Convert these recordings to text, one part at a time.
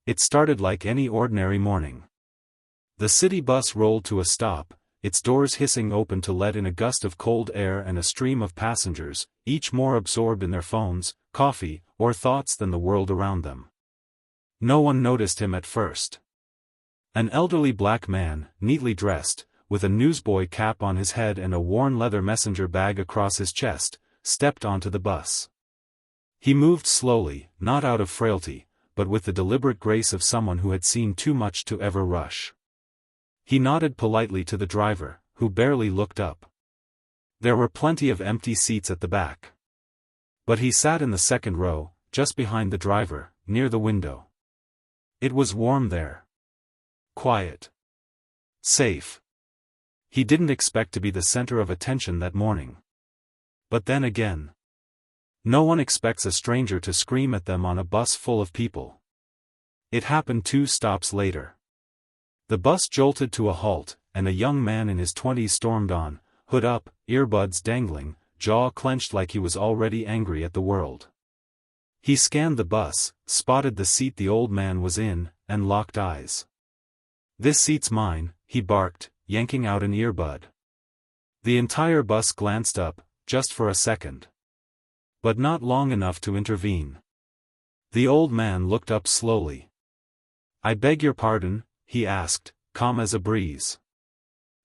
It started like any ordinary morning. The city bus rolled to a stop, its doors hissing open to let in a gust of cold air and a stream of passengers, each more absorbed in their phones, coffee, or thoughts than the world around them. No one noticed him at first. An elderly black man, neatly dressed, with a newsboy cap on his head and a worn leather messenger bag across his chest, stepped onto the bus. He moved slowly, not out of frailty, but with the deliberate grace of someone who had seen too much to ever rush. He nodded politely to the driver, who barely looked up. There were plenty of empty seats at the back. But he sat in the second row, just behind the driver, near the window. It was warm there. Quiet. Safe. He didn't expect to be the center of attention that morning. But then again, no one expects a stranger to scream at them on a bus full of people. It happened 2 stops later. The bus jolted to a halt, and a young man in his 20s stormed on, hood up, earbuds dangling, jaw clenched like he was already angry at the world. He scanned the bus, spotted the seat the old man was in, and locked eyes. "This seat's mine," he barked, yanking out an earbud. The entire bus glanced up, just for a second. But not long enough to intervene. The old man looked up slowly. "I beg your pardon?" he asked, calm as a breeze.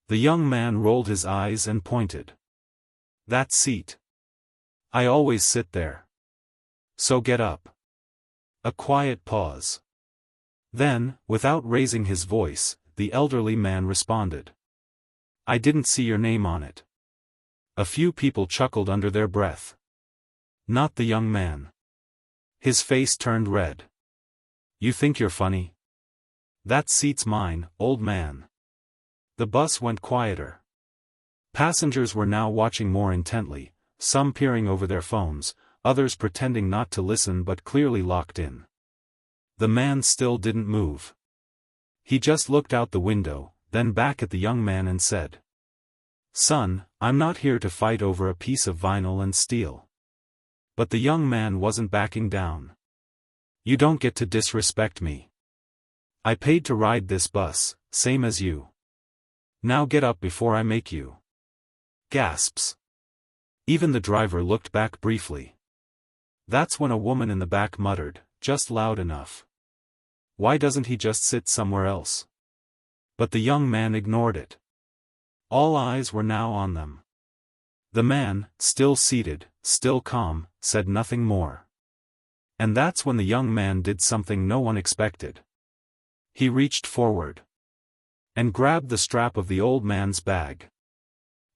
The young man rolled his eyes and pointed. "That seat. I always sit there. So get up." A quiet pause. Then, without raising his voice, the elderly man responded. "I didn't see your name on it." A few people chuckled under their breath. Not the young man. His face turned red. "You think you're funny? That seat's mine, old man." The bus went quieter. Passengers were now watching more intently, some peering over their phones, others pretending not to listen but clearly locked in. The man still didn't move. He just looked out the window, then back at the young man and said, "Son, I'm not here to fight over a piece of vinyl and steel." But the young man wasn't backing down. "You don't get to disrespect me. I paid to ride this bus, same as you. Now get up before I make you." Gasps. Even the driver looked back briefly. That's when a woman in the back muttered, just loud enough, "Why doesn't he just sit somewhere else?" But the young man ignored it. All eyes were now on them. The man, still seated, still calm, said nothing more. And that's when the young man did something no one expected. He reached forward and grabbed the strap of the old man's bag.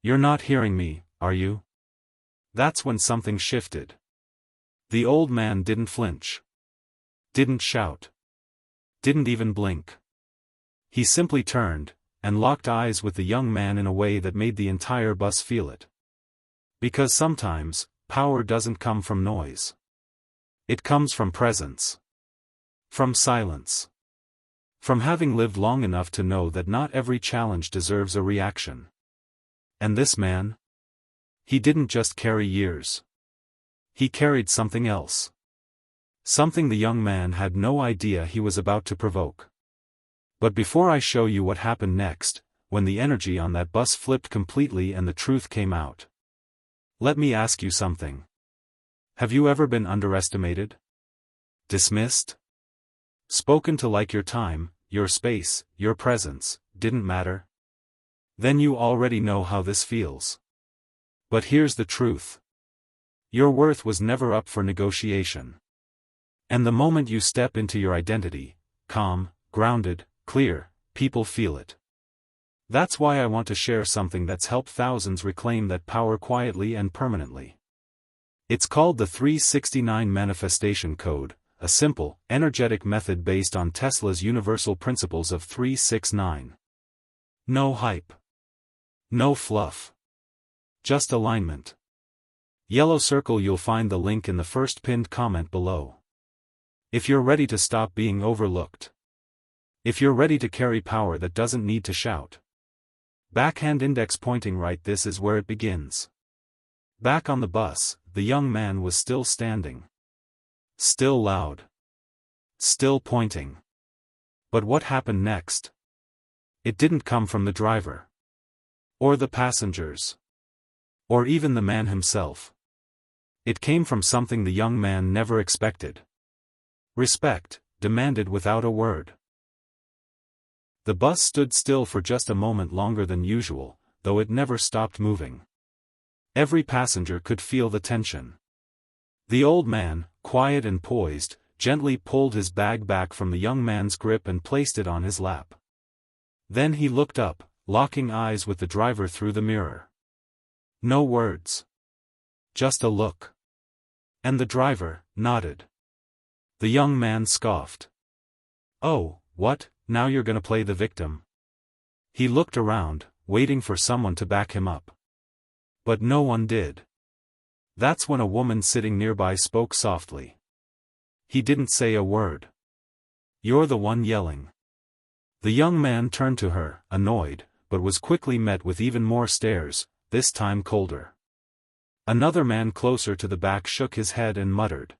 "You're not hearing me, are you?" That's when something shifted. The old man didn't flinch. Didn't shout. Didn't even blink. He simply turned, and locked eyes with the young man in a way that made the entire bus feel it. Because sometimes, power doesn't come from noise. It comes from presence. From silence. From having lived long enough to know that not every challenge deserves a reaction. And this man? He didn't just carry years. He carried something else. Something the young man had no idea he was about to provoke. But before I show you what happened next, when the energy on that bus flipped completely and the truth came out, let me ask you something. Have you ever been underestimated? Dismissed? Spoken to like your time, your space, your presence, didn't matter? Then you already know how this feels. But here's the truth. Your worth was never up for negotiation. And the moment you step into your identity, calm, grounded, clear, people feel it. That's why I want to share something that's helped thousands reclaim that power quietly and permanently. It's called the 369 Manifestation Code, a simple, energetic method based on Tesla's universal principles of 369. No hype. No fluff. Just alignment. Yellow circle. You'll find the link in the first pinned comment below. If you're ready to stop being overlooked. If you're ready to carry power that doesn't need to shout. Backhand index pointing right, this is where it begins. Back on the bus, the young man was still standing. Still loud. Still pointing. But what happened next? It didn't come from the driver. Or the passengers. Or even the man himself. It came from something the young man never expected. Respect, demanded without a word. The bus stood still for just a moment longer than usual, though it never stopped moving. Every passenger could feel the tension. The old man, quiet and poised, gently pulled his bag back from the young man's grip and placed it on his lap. Then he looked up, locking eyes with the driver through the mirror. No words. Just a look. And the driver nodded. The young man scoffed. "Oh, what, now you're gonna play the victim?" He looked around, waiting for someone to back him up. But no one did. That's when a woman sitting nearby spoke softly. He didn't say a word. "You're the one yelling." The young man turned to her, annoyed, but was quickly met with even more stares, this time colder. Another man closer to the back shook his head and muttered.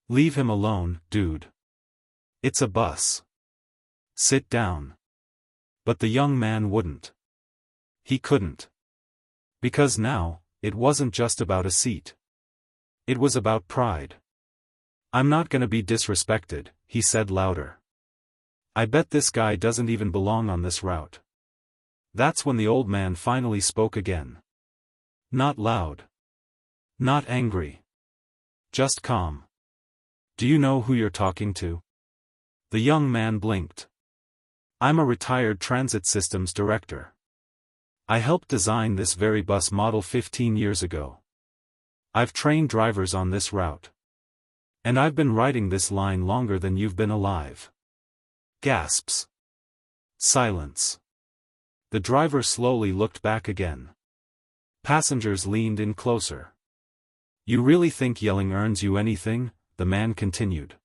"Leave him alone, dude. It's a bus. Sit down." But the young man wouldn't. He couldn't. Because now, it wasn't just about a seat. It was about pride. "I'm not gonna be disrespected," he said louder. "I bet this guy doesn't even belong on this route." That's when the old man finally spoke again. Not loud. Not angry. Just calm. "Do you know who you're talking to?" The young man blinked. "I'm a retired transit systems director. I helped design this very bus model 15 years ago. I've trained drivers on this route. And I've been riding this line longer than you've been alive." Gasps. Silence. The driver slowly looked back again. Passengers leaned in closer. "You really think yelling earns you anything?" the man continued.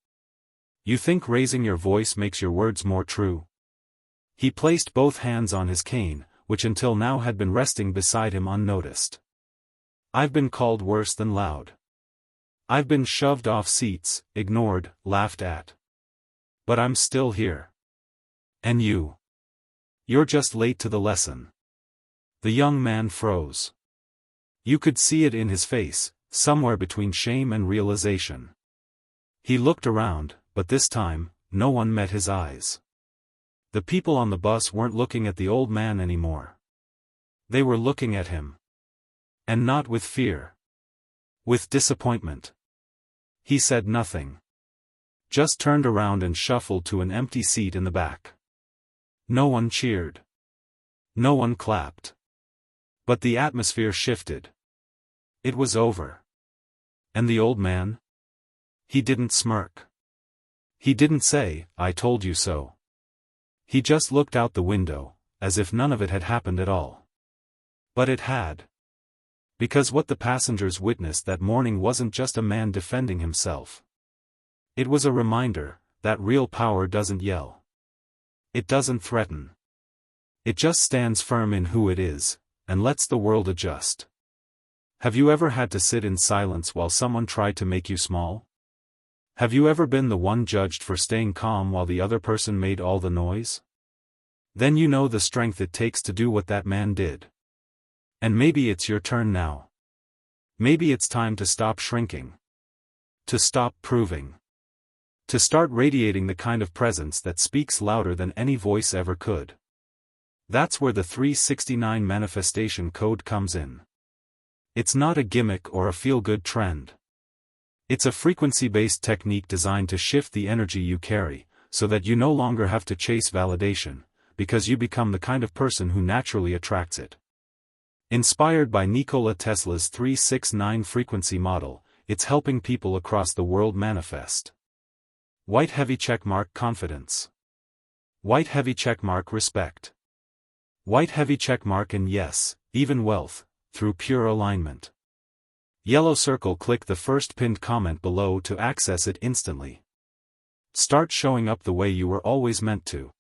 "You think raising your voice makes your words more true?" He placed both hands on his cane, which until now had been resting beside him unnoticed. "I've been called worse than loud. I've been shoved off seats, ignored, laughed at. But I'm still here. And you're just late to the lesson." The young man froze. You could see it in his face, somewhere between shame and realization. He looked around, but this time, no one met his eyes. The people on the bus weren't looking at the old man anymore. They were looking at him. And not with fear. With disappointment. He said nothing. Just turned around and shuffled to an empty seat in the back. No one cheered. No one clapped. But the atmosphere shifted. It was over. And the old man? He didn't smirk. He didn't say, "I told you so." He just looked out the window, as if none of it had happened at all. But it had. Because what the passengers witnessed that morning wasn't just a man defending himself. It was a reminder that real power doesn't yell. It doesn't threaten. It just stands firm in who it is, and lets the world adjust. Have you ever had to sit in silence while someone tried to make you small? Have you ever been the one judged for staying calm while the other person made all the noise? Then you know the strength it takes to do what that man did. And maybe it's your turn now. Maybe it's time to stop shrinking. To stop proving. To start radiating the kind of presence that speaks louder than any voice ever could. That's where the 369 manifestation code comes in. It's not a gimmick or a feel-good trend. It's a frequency-based technique designed to shift the energy you carry, so that you no longer have to chase validation, because you become the kind of person who naturally attracts it. Inspired by Nikola Tesla's 369 frequency model, it's helping people across the world manifest. White heavy checkmark confidence. White heavy checkmark respect. White heavy checkmark and yes, even wealth, through pure alignment. Yellow circle. Click the first pinned comment below to access it instantly. Start showing up the way you were always meant to.